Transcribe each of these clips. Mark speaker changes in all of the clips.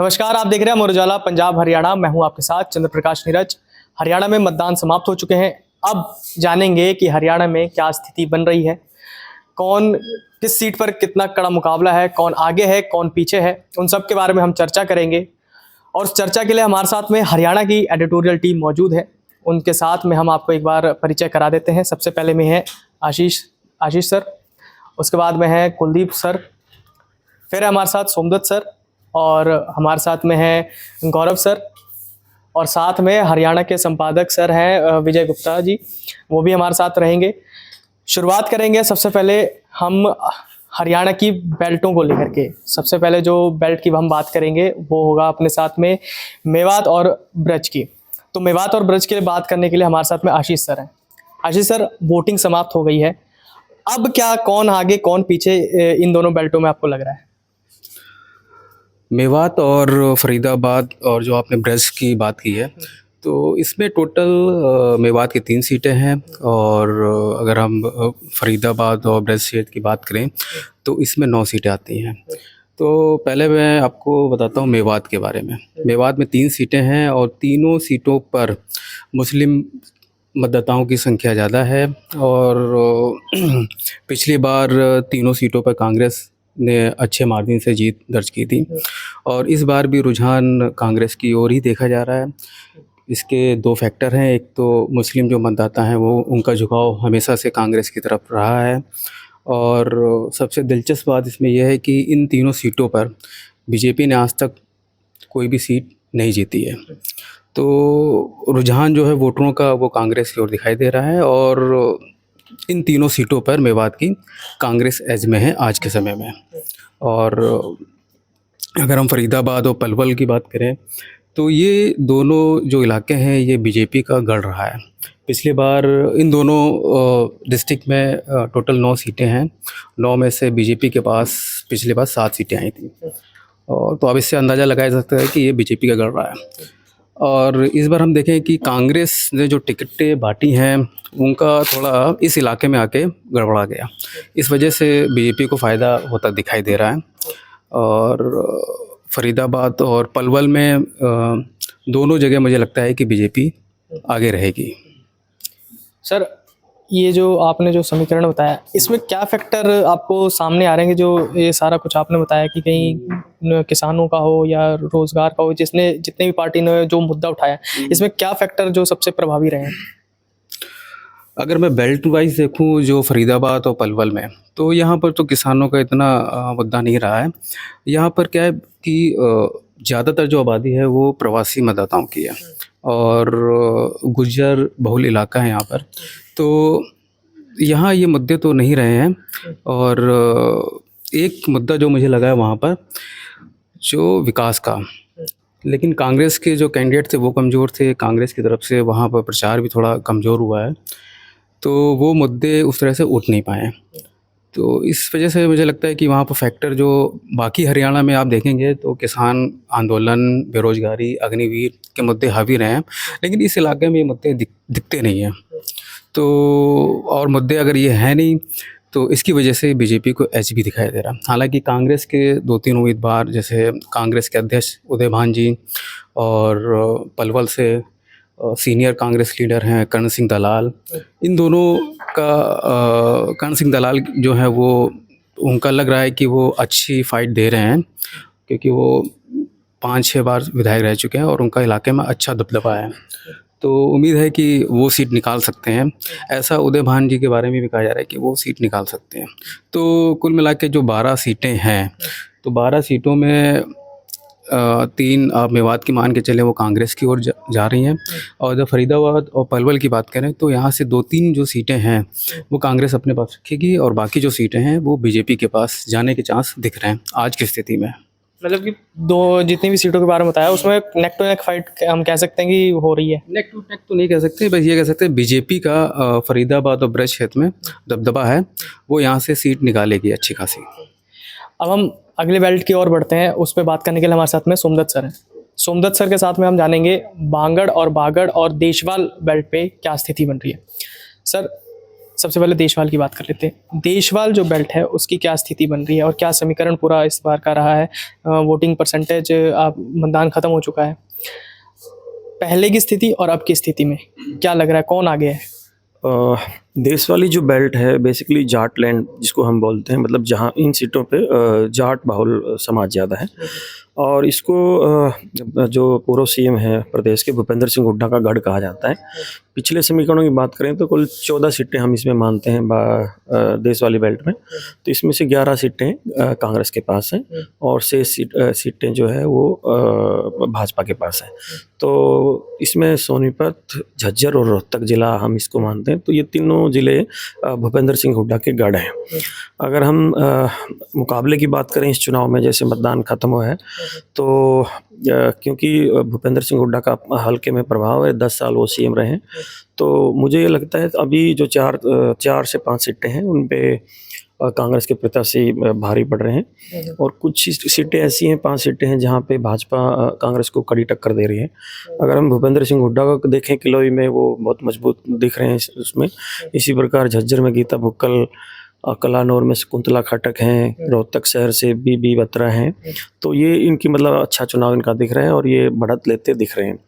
Speaker 1: नमस्कार, आप देख रहे हैं अमर उजाला पंजाब हरियाणा। मैं हूं आपके साथ चंद्र प्रकाश नीरज। हरियाणा में मतदान समाप्त हो चुके हैं। अब जानेंगे कि हरियाणा में क्या स्थिति बन रही है, कौन किस सीट पर कितना कड़ा मुकाबला है, कौन आगे है कौन पीछे है, उन सब के बारे में हम चर्चा करेंगे। और उस चर्चा के लिए हमारे साथ में हरियाणा की एडिटोरियल टीम मौजूद है। उनके साथ में हम आपको एक बार परिचय करा देते हैं। सबसे पहले में है आशीष आशीष सर, उसके बाद में है कुलदीप सर, फिर है हमारे साथ सोमदत्त सर, और हमारे साथ में है गौरव सर, और साथ में हरियाणा के संपादक सर हैं विजय गुप्ता जी, वो भी हमारे साथ रहेंगे। शुरुआत करेंगे सबसे पहले हम हरियाणा की बेल्टों को लेकर के। सबसे पहले जो बेल्ट की हम बात करेंगे वो होगा अपने साथ में मेवात और ब्रज की। तो मेवात और ब्रज के लिए बात करने के लिए हमारे साथ में आशीष सर हैं। आशीष सर, वोटिंग समाप्त हो गई है, अब क्या कौन आगे कौन पीछे इन दोनों बेल्टों में आपको लग रहा है?
Speaker 2: मेवात और फरीदाबाद और जो आपने ब्रज की बात की है, तो इसमें टोटल मेवात की 3 सीटें हैं, और अगर हम फरीदाबाद और ब्रज क्षेत्र की बात करें तो इसमें 9 सीटें आती हैं। तो पहले मैं आपको बताता हूँ मेवात के बारे में। मेवात में 3 सीटें हैं और तीनों सीटों पर मुस्लिम मतदाताओं की संख्या ज़्यादा है, और पिछली बार तीनों सीटों पर कांग्रेस ने अच्छे मार्जिन से जीत दर्ज की थी, और इस बार भी रुझान कांग्रेस की ओर ही देखा जा रहा है। इसके 2 फैक्टर हैं। एक तो मुस्लिम जो मतदाता हैं वो उनका झुकाव हमेशा से कांग्रेस की तरफ रहा है, और सबसे दिलचस्प बात इसमें यह है कि इन तीनों सीटों पर बीजेपी ने आज तक कोई भी सीट नहीं जीती है। तो रुझान जो है वोटरों का वो कांग्रेस की ओर दिखाई दे रहा है, और इन तीनों सीटों पर मेवात की कांग्रेस एज में है आज के समय में। और अगर हम फरीदाबाद और पलवल की बात करें तो ये दोनों जो इलाके हैं ये बीजेपी का गढ़ रहा है। पिछली बार इन दोनों डिस्ट्रिक्ट में टोटल 9 सीटें हैं। 9 में से बीजेपी के पास पिछली बार 7 सीटें आई थी, और तो अब इससे अंदाज़ा लगाया जा सकता है कि ये बीजेपी का गढ़ रहा है। और इस बार हम देखें कि कांग्रेस ने जो टिकटें बांटी हैं उनका थोड़ा इस इलाके में आके गड़बड़ा गया। इस वजह से बीजेपी को फ़ायदा होता दिखाई दे रहा है। और फरीदाबाद और पलवल में दोनों जगह मुझे लगता है कि बीजेपी आगे रहेगी।
Speaker 1: सर, ये जो आपने जो समीकरण बताया, इसमें क्या फैक्टर आपको सामने आ रहे हैं? जो ये सारा कुछ आपने बताया कि कहीं किसानों का हो या रोजगार का हो, जितने भी पार्टी ने जो मुद्दा उठाया, इसमें क्या फैक्टर जो सबसे प्रभावी रहे हैं?
Speaker 2: अगर मैं बेल्ट वाइज देखूं जो फरीदाबाद और पलवल में, तो यहाँ पर तो किसानों का इतना मुद्दा नहीं रहा है। यहाँ पर क्या है कि ज़्यादातर जो आबादी है वो प्रवासी मतदाताओं की है, और गुज्जर बहुल इलाका है यहाँ पर। तो यहाँ ये मुद्दे तो नहीं रहे हैं। और एक मुद्दा जो मुझे लगा है वहाँ पर जो विकास का, लेकिन कांग्रेस के जो कैंडिडेट थे वो कमज़ोर थे। कांग्रेस की तरफ से वहाँ पर प्रचार भी थोड़ा कमज़ोर हुआ है, तो वो मुद्दे उस तरह से उठ नहीं पाए। तो इस वजह से मुझे लगता है कि वहाँ पर फैक्टर जो बाकी हरियाणा में आप देखेंगे तो किसान आंदोलन, बेरोजगारी, अग्निवीर के मुद्दे हावी रहे हैं, लेकिन इस इलाके में ये मुद्दे दिखते नहीं हैं। तो और मुद्दे अगर ये हैं नहीं तो इसकी वजह से बीजेपी को एच भी दिखाई दे रहा है। हालांकि कांग्रेस के 2-3 उम्मीदवार, जैसे कांग्रेस के अध्यक्ष उदय भान जी, और पलवल से सीनियर कांग्रेस लीडर हैं कर्ण सिंह दलाल, इन दोनों का कर्ण सिंह दलाल जो है वो उनका लग रहा है कि वो अच्छी फाइट दे रहे हैं, क्योंकि वो 5-6 बार विधायक रह चुके हैं और उनका इलाके में अच्छा दबदबा है। तो उम्मीद है कि वो सीट निकाल सकते हैं। ऐसा उदय भान जी के बारे में भी कहा जा रहा है कि वो सीट निकाल सकते हैं। तो कुल मिला के जो 12 सीटें हैं, तो 12 सीटों में 3 आप मेवात की मान के चले वो कांग्रेस की ओर जा रही हैं, और जब फरीदाबाद और पलवल की बात करें तो यहाँ से 2-3 जो सीटें हैं वो कांग्रेस अपने पास रखेगी, और बाकी जो सीटें हैं वो बीजेपी के पास जाने के चांस दिख रहे हैं आज की स्थिति में।
Speaker 1: मतलब कि जितनी भी सीटों के बारे में बताया उसमें नेक टू नेक फाइट हम कह सकते हैं कि हो रही है।
Speaker 2: नेक टू नेक तो नहीं कह सकते, बस ये कह सकते हैं बीजेपी का फरीदाबाद और ब्रज क्षेत्र में दबदबा है, वो यहाँ से सीट निकालेगी अच्छी खासी।
Speaker 1: अब हम अगले बेल्ट की ओर बढ़ते हैं। उस पर बात करने के लिए हमारे साथ में सोमदत्त सर हैं। सोमदत्त सर के साथ में हम जानेंगे बांगड़ और बागड़ और देशवाल बेल्ट पे क्या स्थिति बन रही है। सर, सबसे पहले देशवाल की बात कर लेते हैं। देशवाल जो बेल्ट है उसकी क्या स्थिति बन रही है और क्या समीकरण पूरा इस बार का रहा है? वोटिंग परसेंटेज, आप मतदान खत्म हो चुका है, पहले की स्थिति और अब की स्थिति में क्या लग रहा है, कौन आगे है?
Speaker 3: देश वाली जो बेल्ट है बेसिकली जाट लैंड जिसको हम बोलते हैं, मतलब जहाँ इन सीटों पे जाट बाहुल समाज ज़्यादा है। और इसको जो पूर्व सीएम है प्रदेश के भूपेंद्र सिंह हुड्डा का गढ़ कहा जाता है। पिछले समीकरणों की बात करें तो कुल 14 सीटें हम इसमें मानते हैं देश वाली बेल्ट में। तो इसमें से 11 सीटें कांग्रेस के पास हैं और 6 सीटें जो है वो भाजपा के पास है। तो इसमें सोनीपत, झज्जर और रोहतक ज़िला हम इसको मानते हैं। तो ये तीनों ज़िले भूपेंद्र सिंह हुड्डा के गढ़ हैं। अगर हम मुकाबले की बात करें इस चुनाव में, जैसे मतदान खत्म हुआ है, तो क्योंकि भूपेंद्र सिंह हुड्डा का हल्के में प्रभाव है, 10 साल वो सीएम रहे हैं, तो मुझे ये लगता है अभी जो 4 से 5 सीटें हैं उन पे कांग्रेस के प्रत्याशी भारी पड़ रहे हैं। और कुछ सीटें ऐसी हैं, 5 सीटें हैं जहाँ पे भाजपा कांग्रेस को कड़ी टक्कर दे रही है। अगर हम भूपेंद्र सिंह हुड्डा को देखें, किलोई में वो बहुत मजबूत दिख रहे हैं उसमें। इसी प्रकार झज्जर में गीता भुक्कल, कलानौर में शकुंतला खटक हैं, रोहतक शहर से बी बत्रा हैं। तो ये इनकी मतलब अच्छा चुनाव इनका दिख रहा है और ये बढ़त लेते दिख रहे हैं।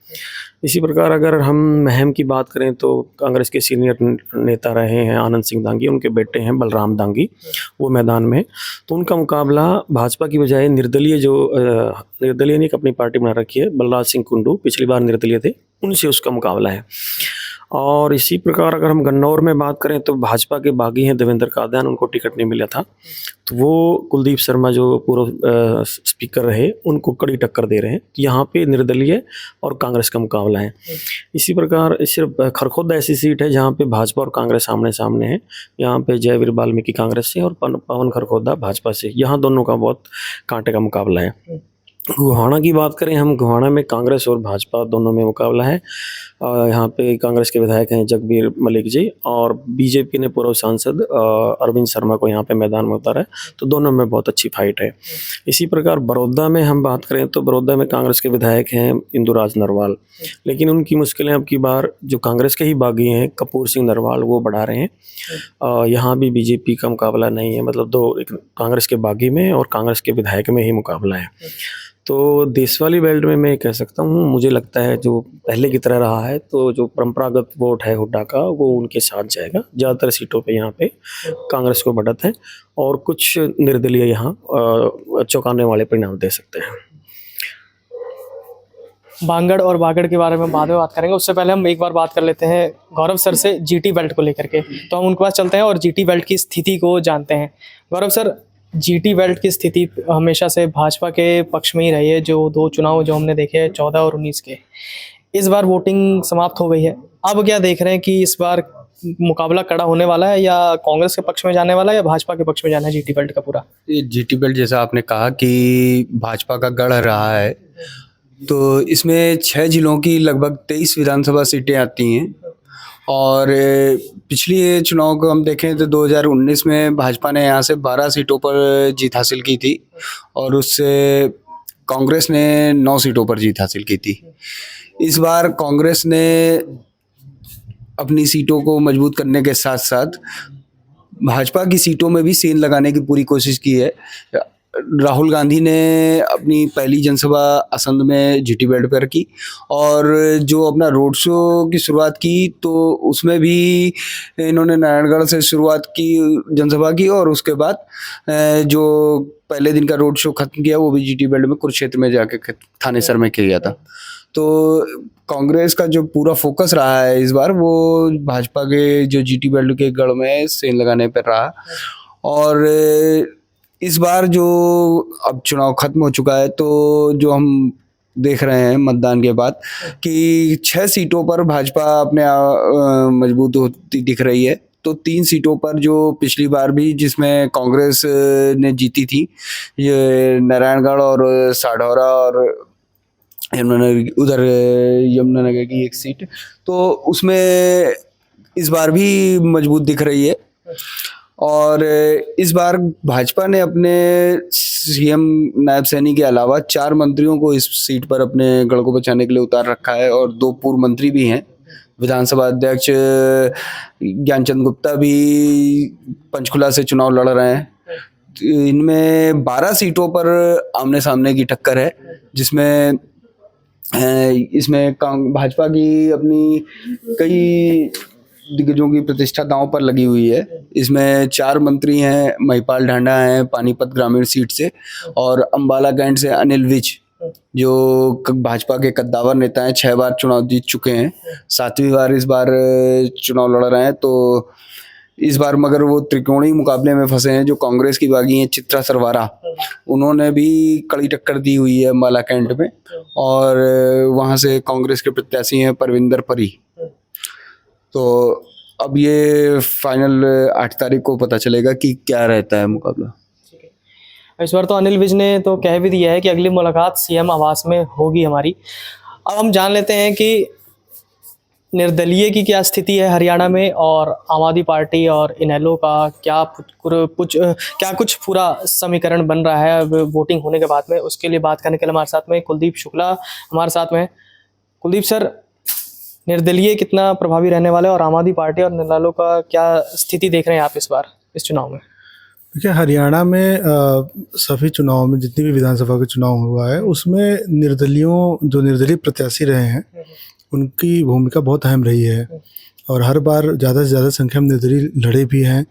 Speaker 3: इसी प्रकार अगर हम महम की बात करें तो कांग्रेस के सीनियर नेता रहे हैं आनंद सिंह दांगी, उनके बेटे हैं बलराम दांगी, वो मैदान में। तो उनका मुकाबला भाजपा की बजाय निर्दलीय निर्दलीय ने अपनी पार्टी बना रखी है, बलराज सिंह कुंडू पिछली बार निर्दलीय थे, उनसे उसका मुकाबला है। और इसी प्रकार अगर हम गन्नौर में बात करें तो भाजपा के बागी हैं देवेंद्र कादयान, उनको टिकट नहीं मिला था, तो वो कुलदीप शर्मा जो पूर्व स्पीकर रहे उनको कड़ी टक्कर दे रहे हैं। यहाँ पे निर्दलीय और कांग्रेस का मुकाबला है। इसी प्रकार सिर्फ खरखोदा ऐसी सीट है जहाँ पे भाजपा और कांग्रेस आमने सामने है। यहाँ पे जयवीर वाल्मीकि कांग्रेस से और पवन खरखोदा भाजपा से, यहाँ दोनों का बहुत कांटे का मुकाबला है। गोहाना की बात करें हम, गोहाना में कांग्रेस और भाजपा दोनों में मुकाबला है। यहाँ पे कांग्रेस के विधायक हैं जगबीर मलिक जी और बीजेपी ने पूर्व सांसद अरविंद शर्मा को यहाँ पे मैदान में उतारा है। तो दोनों में बहुत अच्छी फाइट है। इसी प्रकार बड़ौदा में हम बात करें तो बड़ौदा में कांग्रेस के विधायक हैं इंदुराज नरवाल, लेकिन उनकी मुश्किलें अब की बार जो कांग्रेस के ही बागी हैं कपूर सिंह नरवाल वो बढ़ा रहे हैं। यहाँ भी बीजेपी का मुकाबला नहीं है, मतलब दो, एक कांग्रेस के बागी में और कांग्रेस के विधायक में ही मुकाबला है। तो देश वाली बेल्ट में मैं कह सकता हूँ, मुझे लगता है जो पहले की तरह रहा है, तो जो परंपरागत वोट है हुड्डा का वो उनके साथ जाएगा। ज़्यादातर सीटों पे यहाँ पे कांग्रेस को बढ़त है और कुछ निर्दलीय यहाँ चौंकाने वाले परिणाम दे सकते हैं।
Speaker 1: बांगड़ और बागड़ के बारे में बाद में बात करेंगे, उससे पहले हम एक बार बात कर लेते हैं गौरव सर से जीटी बेल्ट को लेकर के। तो हम उनके पास चलते हैं और जीटी बेल्ट की स्थिति को जानते हैं। गौरव सर, जीटी बेल्ट की स्थिति हमेशा से भाजपा के पक्ष में ही रही है। जो 2 चुनाव जो हमने देखे 14 और 19 के, इस बार वोटिंग समाप्त हो गई है। अब क्या देख रहे हैं कि इस बार मुकाबला कड़ा होने वाला है, या कांग्रेस के पक्ष में जाने वाला है या भाजपा के पक्ष में जाना है जीटी बेल्ट का पूरा?
Speaker 2: ये जीटी बेल्ट जैसा आपने कहा कि भाजपा का गढ़ रहा है, तो इसमें 6 जिलों की लगभग 23 विधानसभा सीटें आती हैं। और पिछली चुनाव को हम देखें तो 2019 में भाजपा ने यहाँ से 12 सीटों पर जीत हासिल की थी और उससे कांग्रेस ने 9 सीटों पर जीत हासिल की थी। इस बार कांग्रेस ने अपनी सीटों को मजबूत करने के साथ साथ भाजपा की सीटों में भी सेंध लगाने की पूरी कोशिश की है। राहुल गांधी ने अपनी पहली जनसभा असंध में जीटी बेल्ट पर की और जो अपना रोड शो की शुरुआत की तो उसमें भी इन्होंने नारायणगढ़ से शुरुआत की जनसभा की और उसके बाद जो पहले दिन का रोड शो खत्म किया वो भी जीटी बेल्ट में कुरुक्षेत्र में जाके थानेसर में किया था। तो कांग्रेस का जो पूरा फोकस रहा है इस बार वो भाजपा के जो जीटी बेल्ट के गढ़ में सेंध लगाने पर रहा। और इस बार जो अब चुनाव खत्म हो चुका है तो जो हम देख रहे हैं मतदान के बाद कि 6 सीटों पर भाजपा अपने मजबूत होती दिख रही है। तो 3 सीटों पर जो पिछली बार भी जिसमें कांग्रेस ने जीती थी, ये नारायणगढ़ और साढौरा और उधर यमुनानगर की एक सीट, तो उसमें इस बार भी मजबूत दिख रही है। और इस बार भाजपा ने अपने सीएम नायब सैनी के अलावा 4 मंत्रियों को इस सीट पर अपने गढ़ को बचाने के लिए उतार रखा है और 2 पूर्व मंत्री भी हैं
Speaker 4: विधानसभा अध्यक्ष ज्ञानचंद गुप्ता भी पंचकुला से चुनाव लड़ रहे हैं। इनमें 12 सीटों पर आमने सामने की टक्कर है, जिसमें इसमें भाजपा की अपनी कई दिग्गजों की प्रतिष्ठा दांव पर लगी हुई है। इसमें 4 मंत्री हैं, महिपाल ढांडा हैं पानीपत ग्रामीण सीट से, और अंबाला कैंट से अनिल विज जो भाजपा के कद्दावर नेता हैं, 6 बार चुनाव जीत चुके हैं, 7वीं बार इस बार चुनाव लड़ रहे हैं। तो इस बार मगर वो त्रिकोणीय मुकाबले में फंसे हैं। जो कांग्रेस की बागी हैं चित्रा सरवारा, उन्होंने भी कड़ी टक्कर दी हुई है अंबाला कैंट में, और वहाँ से कांग्रेस के प्रत्याशी हैं परविंदर परी। तो अब ये फाइनल 8 तारीख को पता चलेगा कि क्या रहता है मुकाबला।
Speaker 1: इस बार तो अनिल विज ने तो कह भी दिया है कि अगली मुलाकात सीएम आवास में होगी हमारी। अब हम जान लेते हैं कि निर्दलीय की क्या स्थिति है हरियाणा में, और आम आदमी पार्टी और इनेलो का क्या कुछ पूरा समीकरण बन रहा है अब वोटिंग होने के बाद में। उसके लिए बात करने के लिए हमारे साथ में कुलदीप शुक्ला हमारे साथ में है। कुलदीप सर, निर्दलीय कितना प्रभावी रहने वाला है और आम आदमी पार्टी और इनेलो का क्या स्थिति देख रहे हैं आप इस बार इस चुनाव में?
Speaker 5: देखिए, हरियाणा में सभी चुनाव में जितनी भी विधानसभा के चुनाव हुआ है उसमें निर्दलीय प्रत्याशी रहे हैं, उनकी भूमिका बहुत अहम रही है, और हर बार ज़्यादा से ज़्यादा संख्या में निर्दलीय लड़े भी हैं,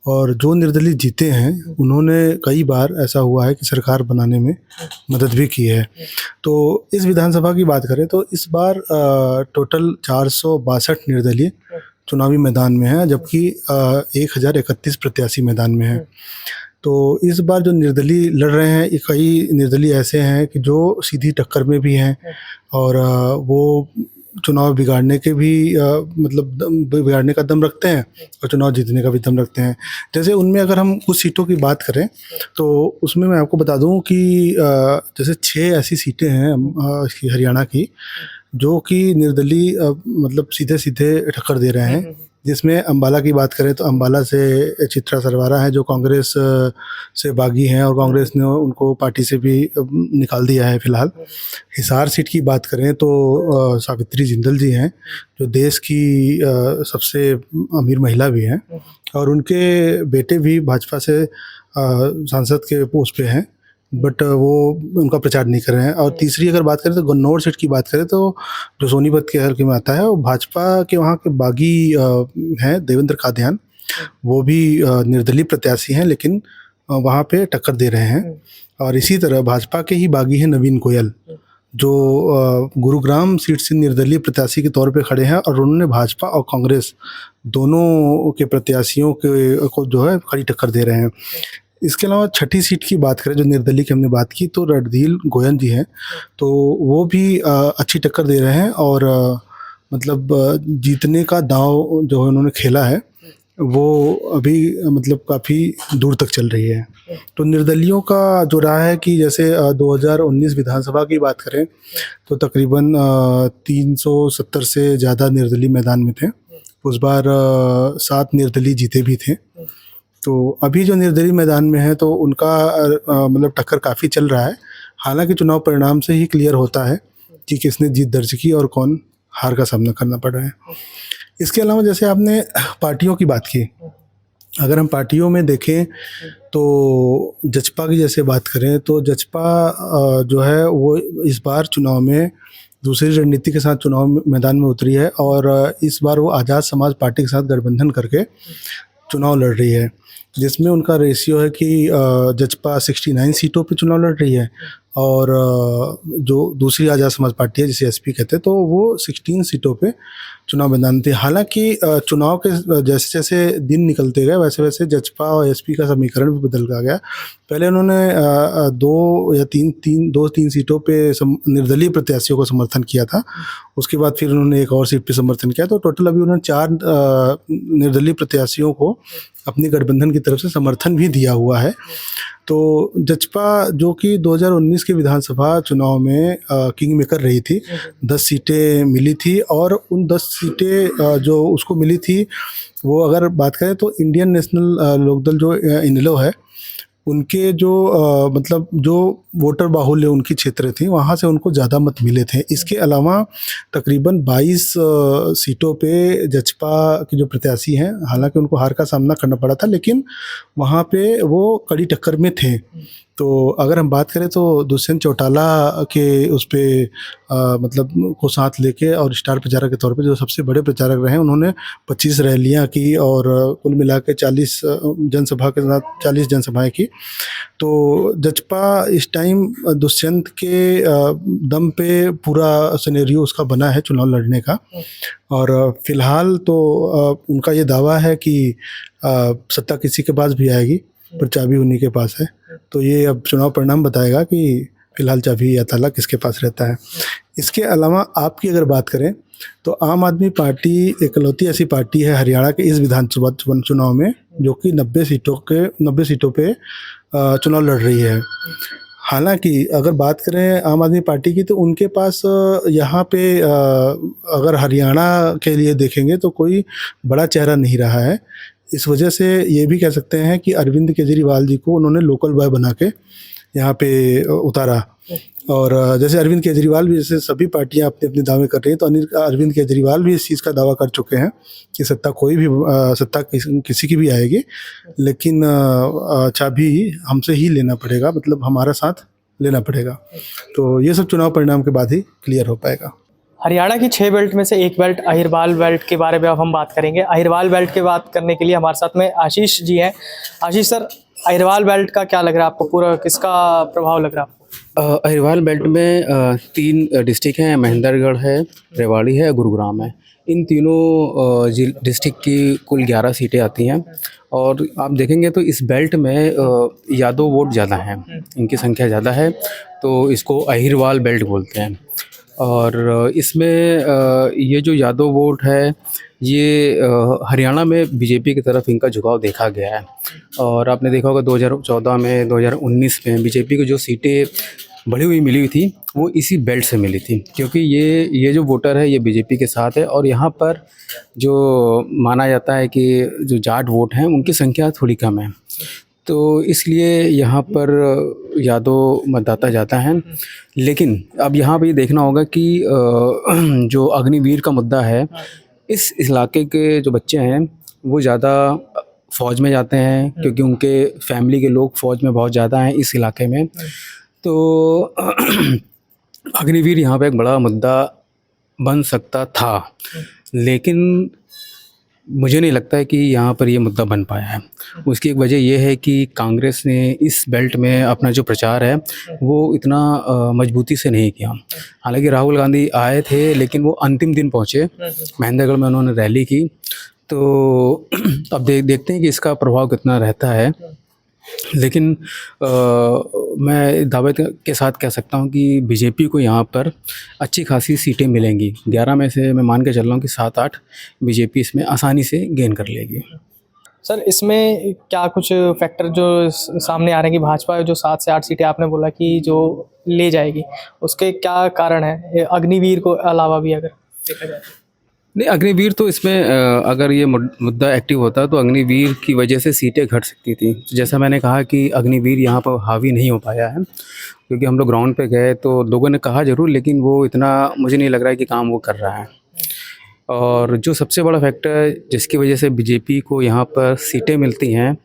Speaker 5: और जो निर्दलीय जीते हैं उन्होंने कई बार ऐसा हुआ है कि सरकार बनाने में मदद भी की है। तो इस विधानसभा की बात करें तो इस बार टोटल 462 निर्दलीय चुनावी मैदान में है, जबकि 1031 प्रत्याशी मैदान में है। तो इस बार जो निर्दलीय लड़ रहे हैं, कई निर्दलीय ऐसे हैं कि जो सीधी टक्कर में भी हैं, और वो चुनाव बिगाड़ने के भी बिगाड़ने का दम रखते हैं और चुनाव जीतने का भी दम रखते हैं। जैसे उनमें अगर हम कुछ सीटों की बात करें तो उसमें मैं आपको बता दूं कि जैसे 6 ऐसी सीटें हैं हरियाणा की जो कि निर्दलीय सीधे सीधे टक्कर दे रहे हैं। जिसमें अंबाला की बात करें तो अंबाला से चित्रा सरवारा है जो कांग्रेस से बागी हैं, और कांग्रेस ने उनको पार्टी से भी निकाल दिया है फिलहाल। हिसार सीट की बात करें तो सावित्री जिंदल जी हैं जो देश की सबसे अमीर महिला भी हैं, और उनके बेटे भी भाजपा से सांसद के पोस्ट पे हैं, बट वो उनका प्रचार नहीं कर रहे हैं। और तीसरी अगर बात करें तो गन्नौर सीट की बात करें तो जो सोनीपत के हल्के में आता है वो भाजपा के वहाँ के बागी हैं देवेंद्र कादियान, वो भी निर्दलीय प्रत्याशी हैं, लेकिन वहाँ पे टक्कर दे रहे हैं। और इसी तरह भाजपा के ही बागी हैं नवीन गोयल जो गुरुग्राम सीट से निर्दलीय प्रत्याशी के तौर पे खड़े हैं, और उन्होंने भाजपा और कांग्रेस दोनों के प्रत्याशियों को जो है खड़ी टक्कर दे रहे हैं। इसके अलावा 6ठी सीट की बात करें जो निर्दलीय की हमने बात की तो रणधीर गोयल जी हैं, तो वो भी अच्छी टक्कर दे रहे हैं, और जीतने का दांव जो उन्होंने खेला है वो अभी काफ़ी दूर तक चल रही है। तो निर्दलियों का जो रहा है कि जैसे 2019 विधानसभा की बात करें तो तकरीबन 370 से ज़्यादा निर्दलीय मैदान में थे। उस बार 7 निर्दलीय जीते भी थे। तो अभी जो निर्दलीय मैदान में है तो उनका टक्कर काफ़ी चल रहा है। हालांकि चुनाव परिणाम से ही क्लियर होता है कि किसने जीत दर्ज की और कौन हार का सामना करना पड़ रहा है। इसके अलावा जैसे आपने पार्टियों की बात की, अगर हम पार्टियों में देखें तो जचपा की जैसे बात करें तो जचपा जो है वो इस बार चुनाव में दूसरी रणनीति के साथ चुनाव मैदान में उतरी है, और इस बार वो आज़ाद समाज पार्टी के साथ गठबंधन करके चुनाव लड़ रही है, जिसमें उनका रेशियो है कि जचपा 69 सीटों पे चुनाव लड़ रही है, और जो दूसरी आज़ाद समाज पार्टी है जिसे एसपी कहते हैं तो वो 16 सीटों पे चुनाव मैदान थे। हालांकि चुनाव के जैसे जैसे दिन निकलते गए वैसे वैसे जचपा और एसपी का समीकरण भी बदल गया। पहले उन्होंने 2-3 सीटों पे निर्दलीय प्रत्याशियों को समर्थन किया था, उसके बाद फिर उन्होंने एक और सीट पे समर्थन किया, तो टोटल अभी उन्होंने 4 निर्दलीय प्रत्याशियों को अपनी गठबंधन की तरफ से समर्थन भी दिया हुआ है। तो जचपा जो कि 2019 के विधानसभा चुनाव में किंग मेकर रही थी, 10 सीटें मिली थी, और उन 10 सीटें जो उसको मिली थी वो अगर बात करें तो इंडियन नेशनल लोकदल जो इनेलो है उनके जो मतलब जो वोटर बाहुल्य उनकी क्षेत्र थी वहाँ से उनको ज़्यादा मत मिले थे। इसके अलावा तकरीबन 22 सीटों पे जचपा के जो प्रत्याशी हैं, हालांकि उनको हार का सामना करना पड़ा था, लेकिन वहाँ पे वो कड़ी टक्कर में थे। तो अगर हम बात करें तो दुष्यंत चौटाला के उस पे मतलब को साथ लेके और स्टार प्रचारक के तौर पे जो सबसे बड़े प्रचारक रहे, उन्होंने 25 रैलियां की और कुल मिला के 40 जनसभा के साथ 40 जनसभाएं की। तो जचपा इस टाइम दुष्यंत के दम पे पूरा सिनेरियो उसका बना है चुनाव लड़ने का। और फिलहाल तो उनका ये दावा है कि सत्ता किसी के पास भी आएगी पर चाबी उन्हीं के पास है। तो ये अब चुनाव परिणाम बताएगा कि फिलहाल चाबी या ताला किसके पास रहता है। इसके अलावा आपकी अगर बात करें तो आम आदमी पार्टी इकलौती ऐसी पार्टी है हरियाणा के इस विधानसभा चुनाव में जो कि 90 सीटों पे चुनाव लड़ रही है। हालांकि अगर बात करें आम आदमी पार्टी की तो उनके पास यहाँ पे अगर हरियाणा के लिए देखेंगे तो कोई बड़ा चेहरा नहीं रहा है। इस वजह से ये भी कह सकते हैं कि अरविंद केजरीवाल जी को उन्होंने लोकल बॉय बना के यहाँ पे उतारा। और जैसे अरविंद केजरीवाल भी, जैसे सभी पार्टियां अपने अपने दावे कर रही हैं, तो अरविंद केजरीवाल भी इस चीज़ का दावा कर चुके हैं कि सत्ता कोई भी सत्ता किसी की भी आएगी, लेकिन चाबी हमसे ही लेना पड़ेगा, मतलब हमारा साथ लेना पड़ेगा। तो ये सब चुनाव परिणाम के बाद ही क्लियर हो पाएगा।
Speaker 1: हरियाणा की 6 बेल्ट में से एक बेल्ट अहिरवाल बेल्ट के बारे में अब हम बात करेंगे। अहिरवाल बेल्ट की बात करने के लिए हमारे साथ में आशीष जी हैं। आशीष सर, अहिरवाल बेल्ट का क्या लग रहा है आपको, पूरा किसका प्रभाव लग रहा है आपको?
Speaker 2: अहिरवाल बेल्ट में 3 डिस्ट्रिक्ट हैं, महेंद्रगढ़ है, रेवाड़ी है, गुरुग्राम है। इन तीनों डिस्ट्रिक्ट की कुल 11 सीटें आती हैं और आप देखेंगे तो इस बेल्ट में यादव वोट ज़्यादा हैं, इनकी संख्या ज़्यादा है, तो इसको अहिरवाल बेल्ट बोलते हैं। और इसमें ये जो यादव वोट है ये हरियाणा में बीजेपी की तरफ इनका झुकाव देखा गया है। और आपने देखा होगा 2014 में, 2019 में बीजेपी को जो सीटें बढ़ी हुई मिली हुई थी वो इसी बेल्ट से मिली थी, क्योंकि ये जो वोटर है ये बीजेपी के साथ है। और यहाँ पर जो माना जाता है कि जो जाट वोट हैं उनकी संख्या थोड़ी कम है, तो इसलिए यहाँ पर यादव मतदाता ज़्यादा हैं। लेकिन अब यहाँ पे देखना होगा कि जो अग्निवीर का मुद्दा है, इस इलाके के जो बच्चे हैं वो ज़्यादा फ़ौज में जाते हैं, क्योंकि उनके फैमिली के लोग फ़ौज में बहुत ज़्यादा हैं इस इलाके में। तो अग्निवीर यहाँ पे एक बड़ा मुद्दा बन सकता था, लेकिन मुझे नहीं लगता है कि यहाँ पर ये मुद्दा बन पाया है। उसकी एक वजह ये है कि कांग्रेस ने इस बेल्ट में अपना जो प्रचार है वो इतना मजबूती से नहीं किया। हालांकि राहुल गांधी आए थे लेकिन वो अंतिम दिन पहुँचे, महेंद्रगढ़ में उन्होंने रैली की। तो अब देखते हैं कि इसका प्रभाव कितना रहता है। लेकिन मैं दावे के साथ कह सकता हूँ कि बीजेपी को यहाँ पर अच्छी खासी सीटें मिलेंगी। 11 में से मैं मान के चल रहा हूँ कि 7-8 बीजेपी इसमें आसानी से गेन कर लेगी।
Speaker 1: सर, इसमें क्या कुछ फैक्टर जो सामने आ रहे हैं कि भाजपा जो 7 से 8 सीटें आपने बोला कि जो ले जाएगी, उसके क्या कारण है अग्निवीर को अलावा भी अगर देखा जाए?
Speaker 2: नहीं, अग्निवीर तो इसमें अगर ये मुद्दा एक्टिव होता तो अग्निवीर की वजह से सीटें घट सकती थी। तो जैसा मैंने कहा कि अग्निवीर यहाँ पर हावी नहीं हो पाया है, क्योंकि हम लोग ग्राउंड पे गए तो लोगों ने कहा ज़रूर, लेकिन वो इतना मुझे नहीं लग रहा है कि काम वो कर रहा है। और जो सबसे बड़ा फैक्टर जिसकी वजह से बीजेपी को यहाँ पर सीटें मिलती हैं,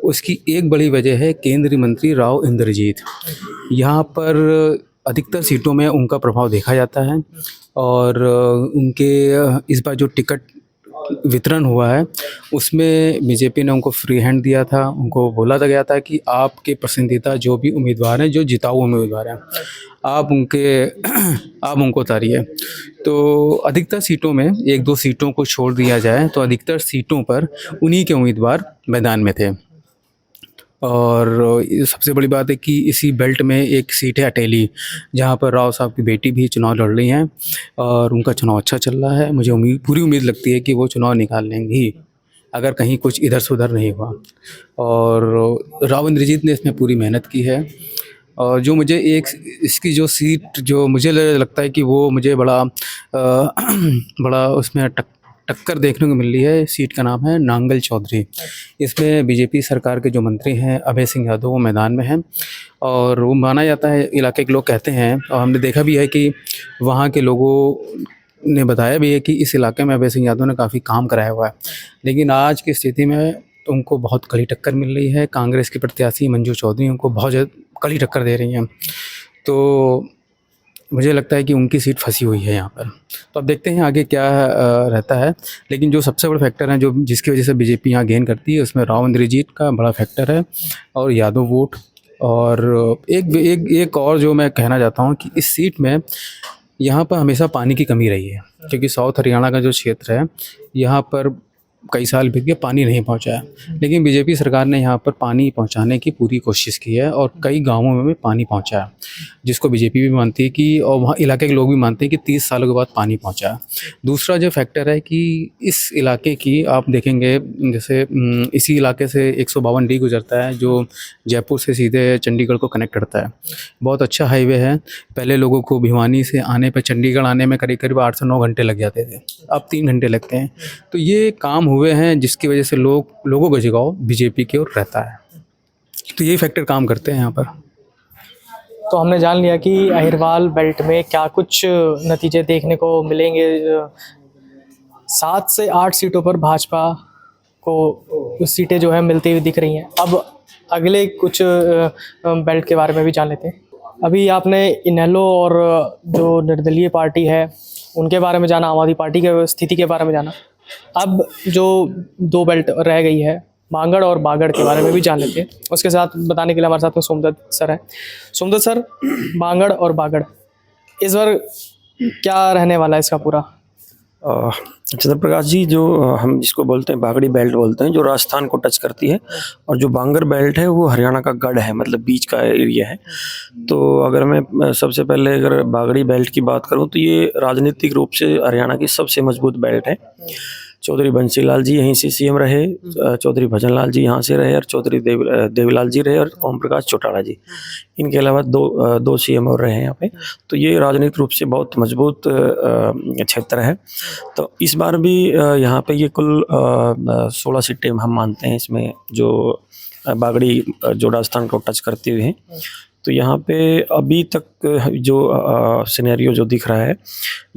Speaker 2: उसकी एक बड़ी वजह है केंद्रीय मंत्री राव इंद्रजीत। यहाँ पर अधिकतर सीटों में उनका प्रभाव देखा जाता है और उनके इस बार जो टिकट वितरण हुआ है उसमें बीजेपी ने उनको फ्री हैंड दिया था। उनको बोला गया था कि आपके पसंदीदा जो भी उम्मीदवार हैं, जो जिताऊ उम्मीदवार हैं, आप उनको उतारिए। तो अधिकतर सीटों में 1-2 सीटों को छोड़ दिया जाए तो अधिकतर सीटों पर उन्हीं के उम्मीदवार मैदान में थे। और सबसे बड़ी बात है कि इसी बेल्ट में एक सीट है अटेली, जहाँ पर राव साहब की बेटी भी चुनाव लड़ रही हैं और उनका चुनाव अच्छा चल रहा है। मुझे पूरी उम्मीद लगती है कि वो चुनाव निकाल लेंगी अगर कहीं कुछ इधर से उधर नहीं हुआ। और राव इंद्रजीत ने इसमें पूरी मेहनत की है। और जो मुझे इसकी जो सीट जो मुझे लगता है कि वो मुझे बड़ा उसमें टक्कर देखने को मिल रही है। सीट का नाम है नांगल चौधरी। इसमें बीजेपी सरकार के जो मंत्री हैं अभय सिंह यादव वो मैदान में हैं और वो माना जाता है, इलाके के लोग कहते हैं और हमने देखा भी है कि वहाँ के लोगों ने बताया भी है कि इस इलाके में अभय सिंह यादव ने काफ़ी काम कराया हुआ है। लेकिन आज की स्थिति में तो उनको बहुत कड़ी टक्कर मिल रही है। कांग्रेस की प्रत्याशी मंजू चौधरी उनको बहुत ज़्यादा कड़ी टक्कर दे रही हैं। तो मुझे लगता है कि उनकी सीट फंसी हुई है यहाँ पर। तो अब देखते हैं आगे क्या रहता है। लेकिन जो सबसे बड़ा फैक्टर है जो जिसकी वजह से बीजेपी यहाँ गेन करती है उसमें राव इंद्रजीत का बड़ा फैक्टर है और यादव वोट। और एक और जो मैं कहना चाहता हूँ कि इस सीट में यहाँ पर हमेशा पानी की कमी रही है, क्योंकि साउथ हरियाणा का जो क्षेत्र है यहाँ पर कई साल बीत गए पानी नहीं पहुँचा है। लेकिन बीजेपी सरकार ने यहाँ पर पानी पहुँचाने की पूरी कोशिश की है और कई गांवों में भी पानी पहुँचा है, जिसको बीजेपी भी मानती है कि, और वहाँ इलाके के लोग भी मानते हैं कि 30 सालों के बाद पानी पहुँचा है। दूसरा जो फैक्टर है कि इस इलाके की आप देखेंगे, जैसे इसी इलाके से 152D गुजरता है जो जयपुर से सीधे चंडीगढ़ को कनेक्ट करता है। बहुत अच्छा हाईवे है। पहले लोगों को भिवानी से आने पर चंडीगढ़ आने में करीब 8 से 9 घंटे लग जाते थे, अब 3 घंटे लगते हैं। तो ये काम हुए हैं जिसकी वजह से लोगों का झुकाव बीजेपी की ओर रहता है। तो यही फैक्टर काम करते हैं यहाँ पर।
Speaker 1: तो हमने जान लिया कि अहिरवाल बेल्ट में क्या कुछ नतीजे देखने को मिलेंगे। 7 से 8 सीटों पर भाजपा को सीटें जो है मिलती हुई दिख रही हैं। अब अगले कुछ बेल्ट के बारे में भी जान लेते हैं। अभी आपने इनेलो और जो निर्दलीय पार्टी है उनके बारे में जाना, आम आदमी पार्टी के स्थिति के बारे में जाना। अब जो 2 बेल्ट रह गई है बांगड़ और बागड़ के बारे में भी जान लेते हैं। उसके साथ बताने के लिए हमारे साथ में सोमदत्त सर है। सोमदत्त सर, बांगड़ और बागड़ इस बार क्या रहने वाला है इसका पूरा?
Speaker 3: चंद्रप्रकाश जी, जो हम जिसको बोलते हैं बागड़ी बेल्ट बोलते हैं, जो राजस्थान को टच करती है, और जो बांगर बेल्ट है वो हरियाणा का गढ़ है, मतलब बीच का एरिया है। तो अगर मैं सबसे पहले अगर बागड़ी बेल्ट की बात करूं तो ये राजनीतिक रूप से हरियाणा की सबसे मजबूत बेल्ट है। चौधरी बंसीलाल जी यहीं से सीएम रहे, चौधरी भजनलाल जी यहाँ से रहे, और चौधरी देवीलाल जी रहे, और ओम प्रकाश चौटाला जी। इनके अलावा दो सीएम और रहे हैं यहाँ पे। तो ये राजनीतिक रूप से बहुत मजबूत क्षेत्र है। तो इस बार भी यहाँ पे ये कुल 16 सीटें हम मानते हैं इसमें, जो बागड़ी जो राजस्थान को टच करती हुई हैं। तो यहाँ पे अभी तक जो सिनेरियो जो दिख रहा है,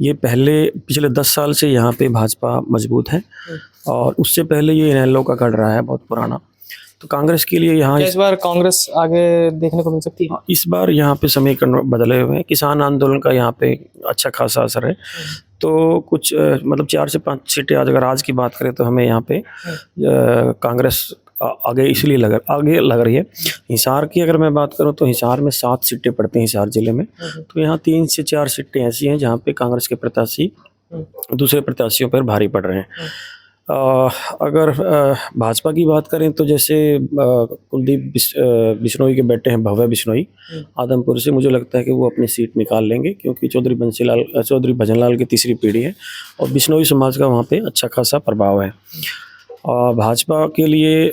Speaker 3: ये पिछले 10 साल से यहाँ पे भाजपा मजबूत है, और उससे पहले ये इनेलो का गढ़ रहा है बहुत पुराना। तो कांग्रेस के लिए यहाँ
Speaker 1: इस बार कांग्रेस आगे देखने को मिल सकती है?
Speaker 3: इस बार यहाँ पे समीकरण बदले हुए हैं। किसान आंदोलन का यहाँ पे अच्छा खासा असर है। तो कुछ मतलब 4 से 5 सीटें अगर आज की बात करें तो हमें यहाँ पे कांग्रेस आगे इसलिए आगे लग रही है। हिसार की अगर मैं बात करूं तो हिसार में 7 सीटें पड़ती हैं हिसार जिले में। तो यहाँ 3 से 4 सीटें ऐसी हैं जहाँ पे कांग्रेस के प्रत्याशी दूसरे प्रत्याशियों पर भारी पड़ रहे हैं। अगर भाजपा की बात करें तो जैसे कुलदीप बिश्नोई के बेटे हैं भव्य बिश्नोई आदमपुर से, मुझे लगता है कि वो अपनी सीट निकाल लेंगे, क्योंकि चौधरी भजनलाल की तीसरी पीढ़ी है और बिश्नोई समाज का वहाँ पे अच्छा खासा प्रभाव है। भाजपा के लिए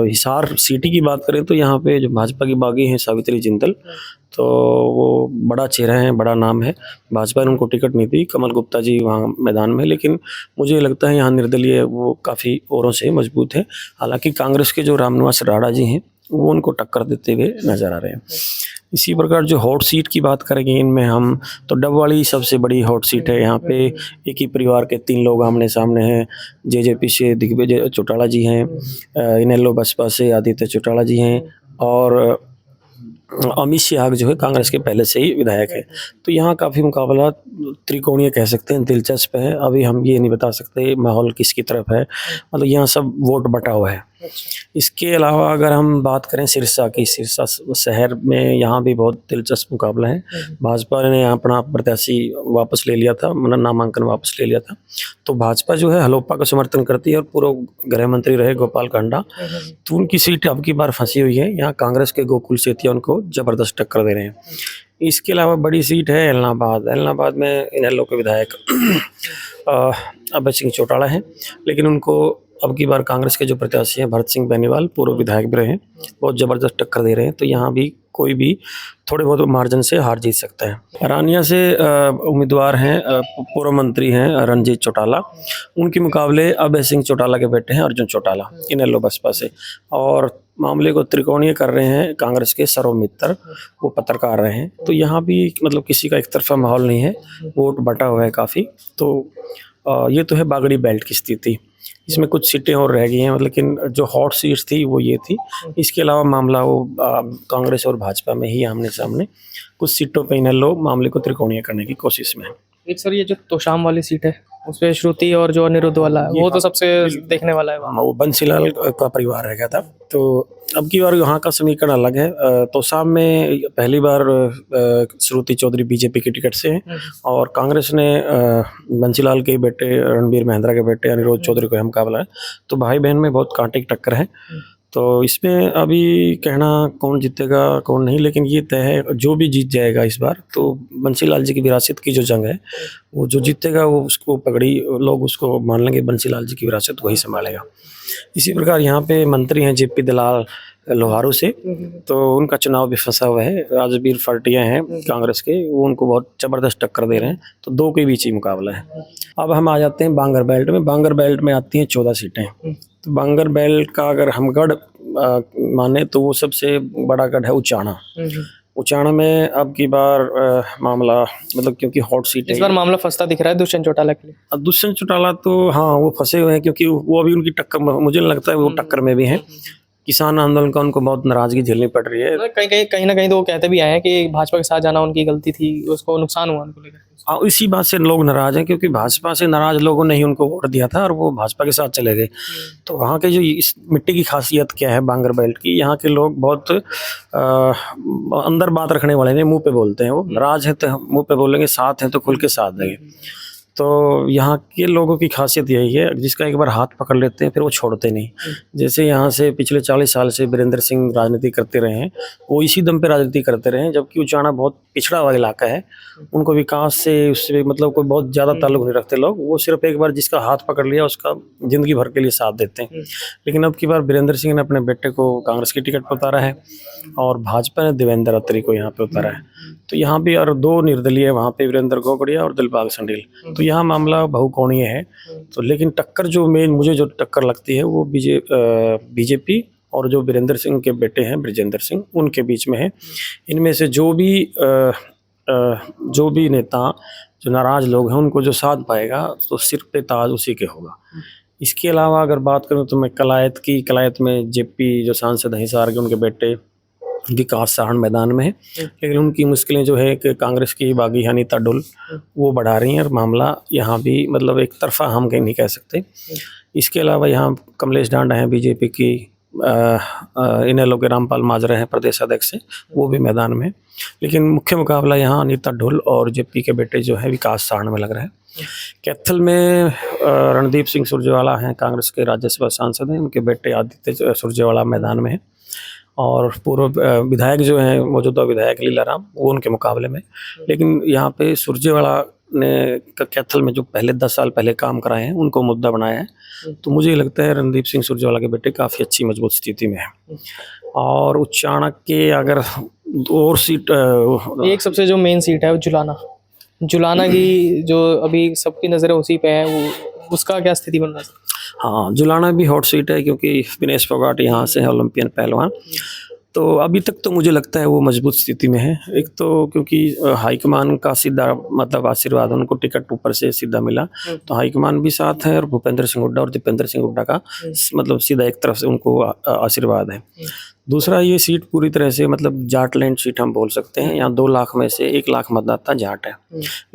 Speaker 3: हिसार सिटी की बात करें तो यहाँ पे जो भाजपा की बागी हैं सावित्री जिंदल, तो वो बड़ा चेहरा है, बड़ा नाम है। भाजपा ने उनको टिकट नहीं दी, कमल गुप्ता जी वहाँ मैदान में, लेकिन मुझे लगता है यहाँ निर्दलीय वो काफ़ी औरों से मजबूत है। हालांकि कांग्रेस के जो रामनिवास राणा जी हैं वो उनको टक्कर देते हुए नजर आ रहे हैं। इसी प्रकार जो हॉट सीट की बात करेंगे इनमें हम तो डबवाली सबसे बड़ी हॉट सीट है। यहाँ पे एक ही परिवार के 3 लोग आमने सामने हैं। जेजेपी से दिग्विजय चौटाला जी हैं, इनेलो बसपा से आदित्य चौटाला जी हैं, और अमित शाह जो है कांग्रेस के पहले से ही विधायक है। तो यहाँ काफ़ी मुकाबला त्रिकोणीय कह सकते हैं, दिलचस्प है। अभी हम ये नहीं बता सकते माहौल किसकी तरफ है, मतलब यहाँ सब वोट बटा हुआ है। इसके अलावा अगर हम बात करें सिरसा की, सिरसा शहर में यहाँ भी बहुत दिलचस्प मुकाबला है। भाजपा ने अपना प्रत्याशी वापस ले लिया था, मतलब नामांकन वापस ले लिया था। तो भाजपा जो है हलोपा का समर्थन करती है और पूर्व गृह मंत्री रहे गोपाल कांडा, तो उनकी सीट अब की बार फंसी हुई है। यहाँ कांग्रेस के गोकुल सेतिया उनको जबरदस्त टक्कर दे रहे हैं। इसके अलावा बड़ी सीट है एलनाबाद में इनेलो के विधायक अभय सिंह चौटाला हैं, लेकिन उनको अब की बार कांग्रेस के जो प्रत्याशी हैं भरत सिंह बेनीवाल, पूर्व विधायक भी रहे हैं, बहुत ज़बरदस्त टक्कर दे रहे हैं। तो यहाँ भी कोई भी थोड़े बहुत मार्जिन से हार जीत सकता है। रानिया से उम्मीदवार हैं पूर्व मंत्री हैं रणजीत चौटाला, उनके मुकाबले अभय सिंह चौटाला के बेटे हैं अर्जुन चौटाला, इनेलो बसपा से। और मामले को त्रिकोणीय कर रहे हैं कांग्रेस के सौरभ मित्तर, वो पत्रकार रहे हैं। तो यहाँ भी मतलब किसी का एक तरफा माहौल नहीं है, वोट बटा हुआ है काफ़ी। तो ये तो है बागड़ी बेल्ट की स्थिति। इसमें कुछ सीटें और रह गई हैं, लेकिन जो हॉट सीट्स थी वो ये थी। इसके अलावा मामला वो कांग्रेस और भाजपा में ही आमने सामने, कुछ सीटों पे इनेलो मामले को त्रिकोणीय करने की कोशिश में है।
Speaker 1: एक सर ये जो तोशाम वाली सीट है उस पे श्रुति और जो अनिरुद्ध वाला है वो तो सबसे देखने वाला है वहाँ।
Speaker 3: वो बंसीलाल का परिवार रह गया था। तो अब की बार यहाँ का समीकरण अलग है। तोशाम में पहली बार श्रुति चौधरी बीजेपी की टिकट से हैं और कांग्रेस ने बंसीलाल के बेटे रणबीर महिंद्रा के बेटे अनिरुद्ध चौधरी को मुकाबला है। तो भाई बहन में बहुत कांटे की टक्कर है। तो इसमें अभी कहना कौन जीतेगा कौन नहीं, लेकिन ये तय है जो भी जीत जाएगा इस बार। तो बंसीलाल जी की विरासत की जो जंग है, वो जो जीतेगा वो उसको पगड़ी, लोग उसको मान लेंगे बंसीलाल जी की विरासत वही संभालेगा। इसी प्रकार यहाँ पे मंत्री हैं जेपी दलाल लोहारू से, तो उनका चुनाव भी फंसा हुआ है। राजवीर फर्टिया हैं कांग्रेस के, वो उनको बहुत ज़बरदस्त टक्कर दे रहे हैं। तो दो के बीच ही मुकाबला है। अब हम आ जाते हैं बांगर बेल्ट में। बांगर बेल्ट में आती हैं 14 सीटें। तो बांगर बेल्ट का अगर हम गढ़ माने तो वो सबसे बड़ा गढ़ है उचाना। उचाना में अब की बार मामला मतलब क्योंकि हॉट सीट है,
Speaker 1: इस बार मामला फंसता दिख रहा है दुष्यंत चौटाला के लिए।
Speaker 3: अब दुष्यंत चौटाला तो हाँ वो फंसे हुए हैं, क्योंकि वो अभी उनकी टक्कर, मुझे लगता है वो टक्कर में भी हैं। किसान आंदोलन का उनको बहुत नाराजगी झेलनी पड़ रही है।
Speaker 1: कहीं ना कहीं तो वो कहते भी आए हैं कि भाजपा के साथ जाना उनकी गलती थी, उसको नुकसान हुआ उनको लेकर।
Speaker 3: हाँ, इसी बात से लोग नाराज हैं, क्योंकि भाजपा से नाराज लोगों ने ही उनको वोट दिया था और वो भाजपा के साथ चले गए। तो वहाँ के जो इस मिट्टी की खासियत क्या है बांगर बेल्ट की, यहाँ के लोग बहुत अंदर बात रखने वाले हैं, मुंह पे बोलते हैं। वो नाराज है तो मुंह पे बोलेंगे, साथ हैं तो खुल के साथ देंगे। तो यहाँ के लोगों की खासियत यही है, जिसका एक बार हाथ पकड़ लेते हैं फिर वो छोड़ते नहीं। जैसे यहाँ से पिछले 40 साल से वीरेंद्र सिंह राजनीति करते रहे हैं, वो इसी दम पे राजनीति करते रहे हैं। जबकि उचाना बहुत पिछड़ा हुआ इलाका है, उनको विकास से उससे मतलब कोई बहुत ज़्यादा ताल्लुक नहीं रखते लोग। वो सिर्फ एक बार जिसका हाथ पकड़ लिया उसका ज़िंदगी भर के लिए साथ देते हैं। लेकिन अब की बार वीरेंद्र सिंह ने अपने बेटे को कांग्रेस की टिकट पर उतारा है और भाजपा ने देवेंद्र अत्री को यहाँ पे उतारा है। तो यहाँ भी और दो निर्दलीय, वहाँ पे वीरेंद्र गोगड़िया और दिलबाग संडील। तो यहाँ मामला बहुकोणीय है। तो लेकिन टक्कर जो मेन मुझे जो टक्कर लगती है वो बीजेपी और जो वीरेंद्र सिंह के बेटे हैं ब्रिजेंद्र सिंह, उनके बीच में है। इनमें से जो भी नेता जो नाराज लोग हैं उनको जो साथ पाएगा तो सिर पे ताज उसी के होगा। इसके अलावा अगर बात करूँ तो मैं कलायत में जेपी जो सांसद हैं हिसार के, उनके बेटे विकास साहन मैदान में है। लेकिन उनकी मुश्किलें जो है कि कांग्रेस की बागी अनीता डुल वो बढ़ा रही हैं और मामला यहाँ भी मतलब एक तरफा हम कहीं नहीं कह सकते। इसके अलावा यहाँ कमलेश डांडा हैं बीजेपी की, इनेलो के रामपाल माजरा हैं प्रदेश अध्यक्ष, वो भी मैदान में। लेकिन मुख्य मुकाबला यहाँ अनीता ढुल और जेपी के बेटे जो है विकास साहन में लग रहा है। कैथल में रणदीप सिंह सुरजेवाला हैं, कांग्रेस के राज्यसभा सांसद हैं, उनके बेटे आदित्य सुरजेवाला मैदान में है। और पूर्व विधायक जो हैं मौजूदा विधायक लीलाराम, वो उनके मुकाबले में। लेकिन यहाँ पे सुरजेवाला ने कैथल में जो पहले 10 साल पहले काम कराए हैं उनको मुद्दा बनाया है। तो मुझे लगता है रणदीप सिंह सुरजेवाला के बेटे काफ़ी अच्छी मजबूत स्थिति में है। और उच्चाणा के अगर और सीट
Speaker 1: एक सबसे जो मेन सीट है वो जुलाना की जो अभी सबकी नज़रें उसी पे है, वो उसका क्या स्थिति बन रहा है?
Speaker 3: हाँ, जुलाना भी हॉट सीट है क्योंकि विनेश फोगाट यहाँ से है, ओलंपियन पहलवान। तो अभी तक तो मुझे लगता है वो मजबूत स्थिति में है। एक तो क्योंकि हाईकमान का सीधा मतलब आशीर्वाद, उनको टिकट ऊपर से सीधा मिला, तो हाईकमान भी साथ है और भूपेंद्र सिंह हुड्डा और दीपेंद्र सिंह हुड्डा का मतलब सीधा एक तरफ से उनको आशीर्वाद है। दूसरा, ये सीट पूरी तरह से मतलब जाटलैंड सीट हम बोल सकते हैं। यहाँ 2 लाख में से 1 लाख मतदाता जाट है।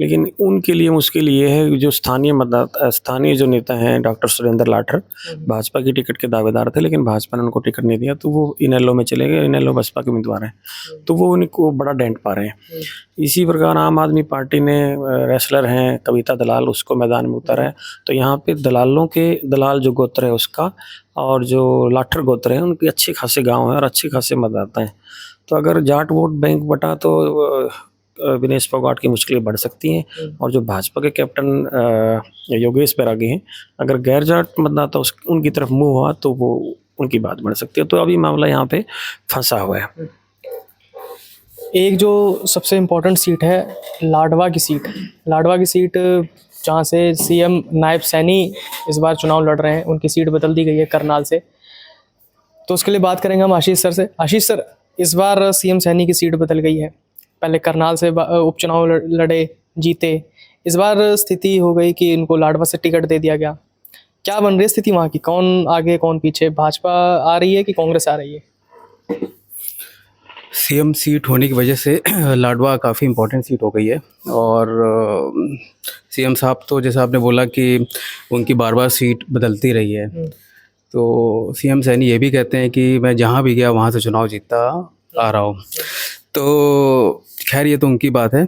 Speaker 3: लेकिन उनके लिए मुश्किल ये है जो स्थानीय जो नेता हैं डॉक्टर सुरेंद्र लाठर, भाजपा की टिकट के दावेदार थे, लेकिन भाजपा ने उनको टिकट नहीं दिया, तो वो इनेलो में चले गए। इनेलो बसपा के उम्मीदवार हैं, तो वो उनको बड़ा डेंट पा रहे हैं। इसी प्रकार आम आदमी पार्टी ने रेसलर हैं कविता दलाल, उसको मैदान में उतारा है। तो यहाँ पे दलाल जो गोत्र है उसका और जो लाठर गोत्र है उनके अच्छे खासे गांव हैं और अच्छे खासे मतदाता हैं। तो अगर जाट वोट बैंक बटा तो विनेश फोगाट की मुश्किलें बढ़ सकती हैं। और जो भाजपा के कैप्टन योगेश बैरागी हैं, अगर गैर जाट मतदाता उनकी तरफ मुँह हुआ तो वो उनकी बात बढ़ सकती है। तो अभी मामला यहाँ पे फंसा हुआ है।
Speaker 1: एक जो सबसे इम्पोर्टेंट सीट है लाडवा की सीट, लाडवा की सीट जहाँ से सीएम नायब सैनी इस बार चुनाव लड़ रहे हैं, उनकी सीट बदल दी गई है करनाल से। तो उसके लिए बात करेंगे हम आशीष सर से। आशीष सर, इस बार सीएम सैनी की सीट बदल गई है, पहले करनाल से उपचुनाव लड़े, जीते। इस बार स्थिति हो गई कि इनको लाडवा से टिकट दे दिया गया। क्या बन रही है स्थिति वहाँ की? कौन आगे कौन पीछे? भाजपा आ रही है कि कांग्रेस आ रही है?
Speaker 2: सीएम सीट होने की वजह से लाडवा काफ़ी इम्पोर्टेंट सीट हो गई है। और सीएम साहब तो जैसा आपने बोला कि उनकी बार बार सीट बदलती रही है, तो सीएम सैनी ये भी कहते हैं कि मैं जहाँ भी गया वहाँ से चुनाव जीतता आ रहा हूँ। तो खैर ये तो उनकी बात है,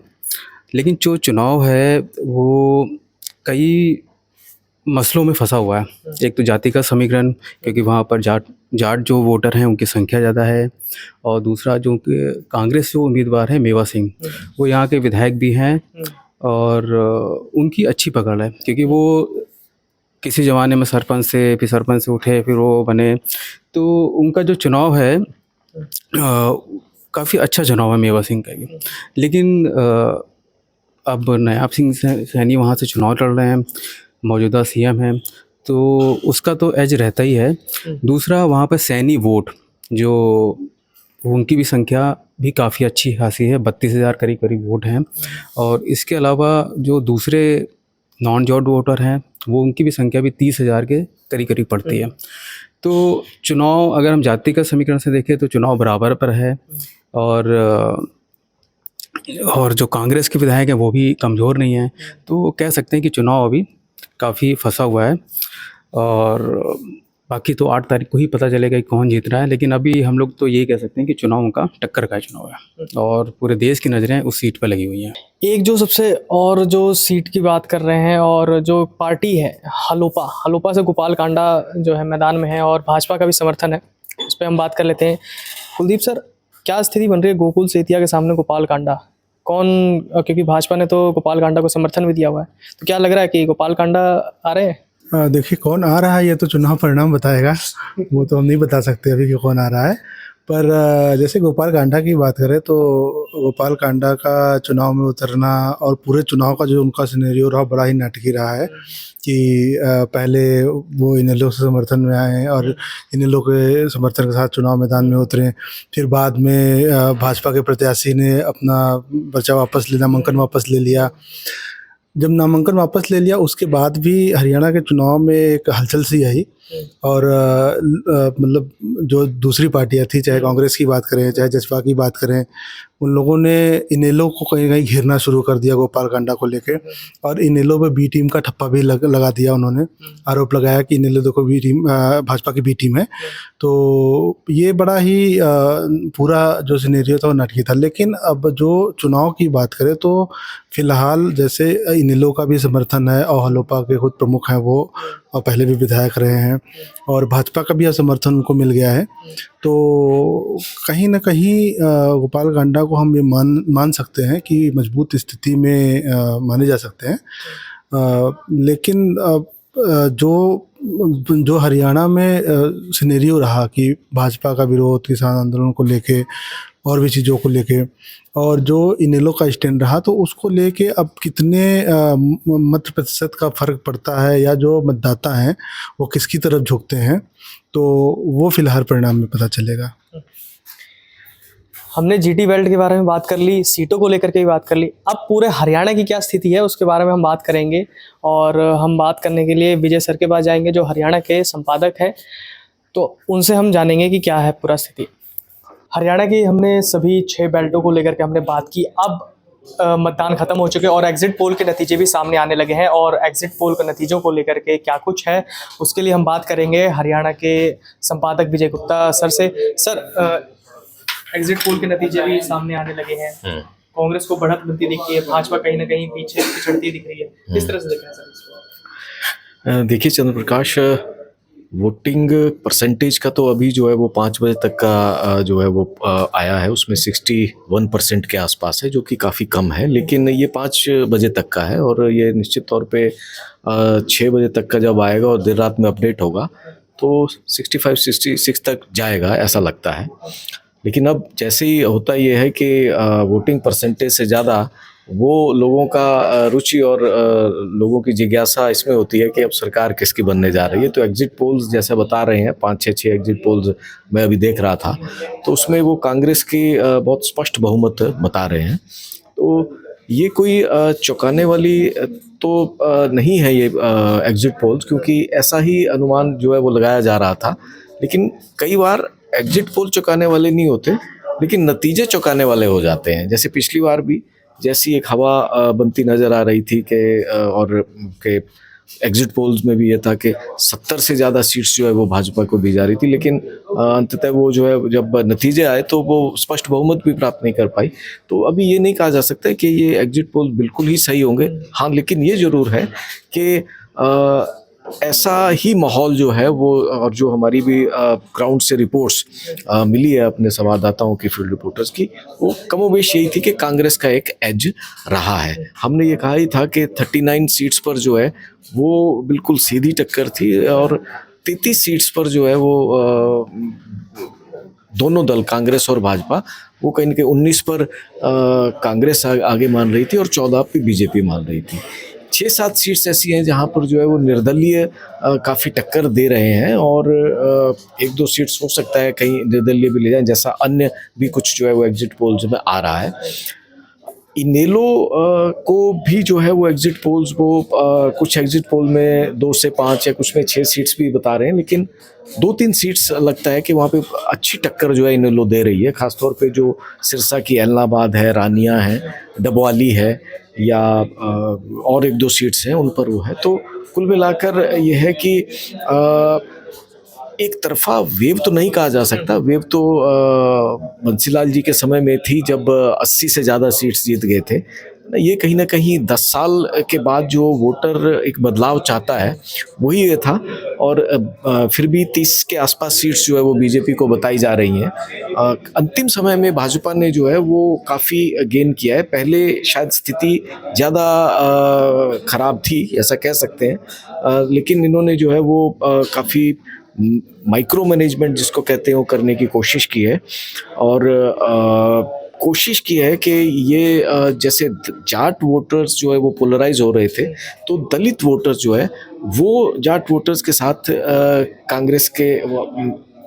Speaker 2: लेकिन जो चुनाव है वो कई मसलों में फंसा हुआ है। एक तो जाति का समीकरण, क्योंकि वहाँ पर जाट जो वोटर हैं उनकी संख्या ज़्यादा है। और दूसरा जो कांग्रेस जो उम्मीदवार है मेवा सिंह, वो यहाँ के विधायक भी हैं और उनकी अच्छी पकड़ है, क्योंकि वो किसी ज़माने में सरपंच से, फिर सरपंच से उठे, फिर वो बने। तो उनका जो चुनाव है काफ़ी अच्छा चुनाव है मेवा सिंह का भी। लेकिन अब नायब सिंह सैनी वहाँ से चुनाव लड़ रहे हैं, मौजूदा सीएम हैं, तो उसका तो एज रहता ही है। दूसरा वहाँ पर सैनी वोट जो उनकी भी संख्या भी काफ़ी अच्छी खासी है, 32,000 करीब करीब वोट हैं। और इसके अलावा जो दूसरे नॉन जॉट वोटर हैं वो उनकी भी संख्या भी 30,000 के करीब करीब पड़ती है। तो चुनाव अगर हम जाति का समीकरण से देखें तो चुनाव बराबर पर है। और जो कांग्रेस के विधायक हैं वो भी कमज़ोर नहीं हैं। तो कह सकते हैं कि चुनाव अभी काफ़ी फंसा हुआ है। और बाकी तो 8 तारीख को ही पता चलेगा कि कौन जीत रहा है। लेकिन अभी हम लोग तो यही कह सकते हैं कि चुनाव का टक्कर का चुनाव है और पूरे देश की नज़रें उस सीट पर लगी हुई हैं।
Speaker 1: एक जो सबसे और जो सीट की बात कर रहे हैं और जो पार्टी है हलोपा से गोपाल कांडा जो है मैदान में है और भाजपा का भी समर्थन है, उस पर हम बात कर लेते हैं। कुलदीप सर, क्या स्थिति बन रही है गोकुल सेतिया के सामने गोपाल कांडा? क्योंकि भाजपा ने तो गोपाल कांडा को समर्थन भी दिया हुआ है, तो क्या लग रहा है कि गोपाल कांडा आ रहे हैं?
Speaker 5: देखिए, कौन आ रहा है ये तो चुनाव परिणाम बताएगा, वो तो हम नहीं बता सकते अभी कि कौन आ रहा है। पर जैसे गोपाल कांडा की बात करें तो गोपाल कांडा का चुनाव में उतरना और पूरे चुनाव का जो उनका सिनेरियो रहा बड़ा ही नाटकीय रहा है कि पहले वो इनेलो से समर्थन में आए और इनेलो के समर्थन के साथ चुनाव मैदान में उतरे। फिर बाद में भाजपा के प्रत्याशी ने अपना पर्चा वापस ले, नामांकन वापस ले लिया। जब नामांकन वापस ले लिया उसके बाद भी हरियाणा के चुनाव में एक हलचल सी आई और मतलब जो दूसरी पार्टियां थी, चाहे कांग्रेस की बात करें चाहे जसपा की बात करें, उन लोगों ने इनेलो को कहीं कहीं घेरना शुरू कर दिया गोपाल कांडा को लेके। और इनेलो पे बी टीम का ठप्पा भी लगा दिया। उन्होंने आरोप लगाया कि इनेलो देखो बी टीम भाजपा की बी टीम है। तो ये बड़ा ही पूरा जो सिनेरियो था वो नाटकीय था। लेकिन अब जो चुनाव की बात करें तो फिलहाल जैसे इनेलो का भी समर्थन है और हलोपा के खुद प्रमुख हैं वो और पहले भी विधायक रहे हैं और भाजपा का भी समर्थन उनको मिल गया है। तो कहीं ना कहीं गोपाल कांडा को हम ये मान सकते हैं कि मजबूत स्थिति में माने जा सकते हैं। लेकिन जो हरियाणा में सिनेरियो रहा कि भाजपा का विरोध किसान आंदोलन को लेके और भी चीज़ों को लेके और जो इनेलो का स्टैंड रहा, तो उसको लेके अब कितने मत प्रतिशत का फ़र्क पड़ता है या जो मतदाता हैं वो किसकी तरफ झुकते हैं, तो वो फिलहाल परिणाम में पता चलेगा।
Speaker 1: हमने जीटी बेल्ट के बारे में बात कर ली, सीटों को लेकर के भी बात कर ली। अब पूरे हरियाणा की क्या स्थिति है उसके बारे में हम बात करेंगे और हम बात करने के लिए विजय सर के पास जाएंगे जो हरियाणा के संपादक हैं, तो उनसे हम जानेंगे कि क्या है पूरा स्थिति हरियाणा की। हमने सभी 6 बेल्टों को लेकर के हमने बात की। अब मतदान खत्म हो चुके और एग्जिट पोल के नतीजे भी सामने आने लगे हैं और एग्जिट पोल के नतीजों को लेकर के क्या कुछ है उसके लिए हम बात करेंगे हरियाणा के संपादक विजय गुप्ता सर से। सर, एग्जिट पोल के नतीजे भी सामने आने लगे हैं, कांग्रेस को बढ़त मिलती दिख रही है, भाजपा कहीं ना कहीं पीछे पिछड़ती दिख रही है, किस तरह से देख रहे हैं सर इसको?
Speaker 6: देखिए चंद्र प्रकाश, वोटिंग परसेंटेज का तो अभी जो है वो 5 बजे तक का जो है वो आया है, उसमें 61% के आसपास है, जो कि काफ़ी कम है, लेकिन ये 5 बजे तक का है और ये निश्चित तौर पे 6 बजे तक का जब आएगा और देर रात में अपडेट होगा तो 65-66 तक जाएगा ऐसा लगता है। लेकिन अब जैसे ही होता ये है कि वोटिंग परसेंटेज से ज़्यादा वो लोगों का रुचि और लोगों की जिज्ञासा इसमें होती है कि अब सरकार किसकी बनने जा रही है। तो एग्जिट पोल्स जैसे बता रहे हैं, 5-6 एग्जिट पोल्स मैं अभी देख रहा था, तो उसमें वो कांग्रेस की बहुत स्पष्ट बहुमत बता रहे हैं। तो ये कोई चौंकाने वाली तो नहीं है ये एग्जिट पोल्स, क्योंकि ऐसा ही अनुमान जो है वो लगाया जा रहा था। लेकिन कई बार एग्जिट पोल चौंकाने वाले नहीं होते, लेकिन नतीजे चौंकाने वाले हो जाते हैं। जैसे पिछली बार भी जैसी एक हवा बनती नज़र आ रही थी कि एग्जिट पोल्स में भी ये था कि 70 से ज़्यादा सीट्स जो है वो भाजपा को दी जा रही थी, लेकिन अंततः वो जो है जब नतीजे आए तो वो स्पष्ट बहुमत भी प्राप्त नहीं कर पाई। तो अभी ये नहीं कहा जा सकता कि ये एग्जिट पोल बिल्कुल ही सही होंगे। हाँ, लेकिन ये ज़रूर है कि ऐसा ही माहौल जो है वो, और जो हमारी भी ग्राउंड से रिपोर्ट्स मिली है अपने संवाददाताओं की, फील्ड रिपोर्टर्स की, वो कमोबेश यही थी कि कांग्रेस का एक एज रहा है। हमने ये कहा ही था कि 39 सीट्स पर जो है वो बिल्कुल सीधी टक्कर थी और 33 सीट्स पर जो है वो दोनों दल कांग्रेस और भाजपा वो कहीं न कहीं 19 पर कांग्रेस आगे मान रही थी और 14 पे बीजेपी मान रही थी। 6-7 सीट्स ऐसी हैं जहाँ पर जो है वो निर्दलीय काफ़ी टक्कर दे रहे हैं और 1-2 सीट्स हो सकता है कहीं निर्दलीय भी ले जाएं, जैसा अन्य भी कुछ जो है वो एग्जिट पोल्स में आ रहा है। इनेलो को भी जो है वो एग्जिट पोल्स वो कुछ एग्जिट पोल में 2 से 5 या कुछ में 6 सीट्स भी बता रहे हैं, लेकिन 2-3 सीट्स लगता है कि वहाँ पे अच्छी टक्कर जो है इनेलो दे रही है। खासतौर पे जो सिरसा की एलनाबाद है, रानिया है, डबवाली है या और 1-2 सीट्स हैं उन पर वो है। तो कुल मिलाकर ये है कि एक तरफा वेव तो नहीं कहा जा सकता। वेव तो बंसीलाल जी के समय में थी जब 80 से ज़्यादा सीट्स जीत गए थे। ये कहीं ना कहीं 10 साल के बाद जो वोटर एक बदलाव चाहता है वही ये था और फिर भी 30 के आसपास सीट्स जो है वो बीजेपी को बताई जा रही हैं। अंतिम समय में भाजपा ने जो है वो काफ़ी गेन किया है। पहले शायद स्थिति ज़्यादा ख़राब थी ऐसा कह सकते हैं, लेकिन इन्होंने जो है वो काफ़ी माइक्रो मैनेजमेंट जिसको कहते हैं वो करने की कोशिश की है और कोशिश की है कि ये जैसे जाट वोटर्स जो है वो पोलराइज हो रहे थे, तो दलित वोटर्स जो है वो जाट वोटर्स के साथ कांग्रेस के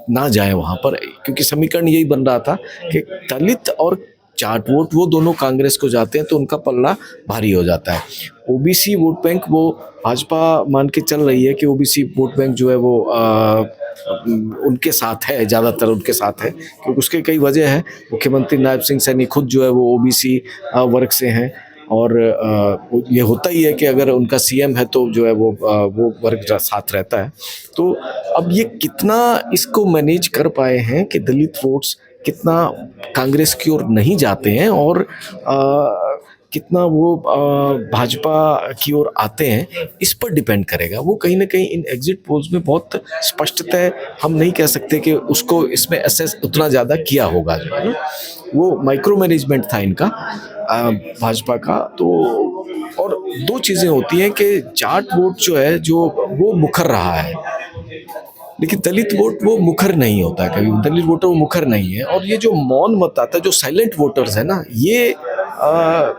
Speaker 6: ना जाए वहाँ पर, क्योंकि समीकरण यही बन रहा था कि दलित और जाट वोट वो दोनों कांग्रेस को जाते हैं तो उनका पल्ला भारी हो जाता है। ओबीसी वोट बैंक वो भाजपा मान के चल रही है कि ओबीसी वोट बैंक जो है वो उनके साथ है, ज़्यादातर उनके साथ है, क्योंकि उसके कई वजह है। मुख्यमंत्री नायब सिंह सैनी खुद जो है वो ओबीसी वर्ग से हैं और ये होता ही है कि अगर उनका सीएम है तो जो है वो वर्ग साथ रहता है। तो अब ये कितना इसको मैनेज कर पाए हैं कि दलित वोट्स कितना कांग्रेस की ओर नहीं जाते हैं और कितना वो भाजपा की ओर आते हैं, इस पर डिपेंड करेगा। वो कहीं ना कहीं इन एग्जिट पोल्स में बहुत स्पष्टतः हम नहीं कह सकते कि उसको इसमें असेस उतना ज़्यादा किया होगा, जो है ना वो माइक्रो मैनेजमेंट था इनका भाजपा का। तो और 2 चीज़ें होती हैं कि जाट वोट जो है जो वो मुखर रहा है, लेकिन दलित वोट वो मुखर नहीं होता है, कभी दलित वोटर वो मुखर नहीं है। और ये जो मौन मत आता है, जो साइलेंट वोटर्स है ना, ये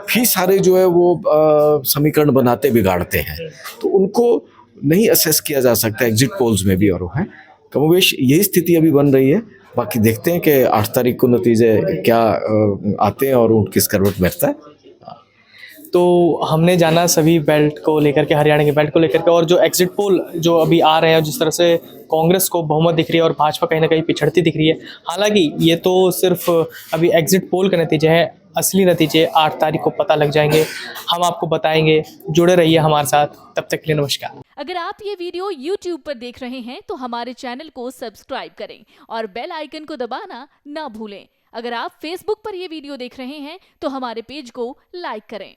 Speaker 6: भी सारे जो है वो समीकरण बनाते बिगाड़ते हैं, तो उनको नहीं असेस किया जा सकता एग्जिट पोल्स में भी। और वो है कमोवेश यही स्थिति अभी बन रही है। बाकी देखते हैं कि 8 तारीख को नतीजे क्या आते हैं और ऊँट किस करवट बैठता है।
Speaker 1: तो हमने जाना सभी बेल्ट को लेकर के, हरियाणा के बेल्ट को लेकर के, और जो एग्जिट पोल जो अभी आ रहे हैं जिस तरह से कांग्रेस को बहुमत दिख रही है और भाजपा कहीं ना कहीं पिछड़ती दिख रही है। हालांकि ये तो सिर्फ अभी एग्जिट पोल के नतीजे हैं, असली नतीजे 8 तारीख को पता लग जाएंगे, हम आपको बताएंगे। जुड़े रहिए हमारे साथ, तब तक के लिए नमस्कार।
Speaker 7: अगर आप ये वीडियो YouTube पर देख रहे हैं तो हमारे चैनल को सब्सक्राइब करें और बेल आइकन को दबाना ना भूलें। अगर आप Facebook पर ये वीडियो देख रहे हैं तो हमारे पेज को लाइक करें।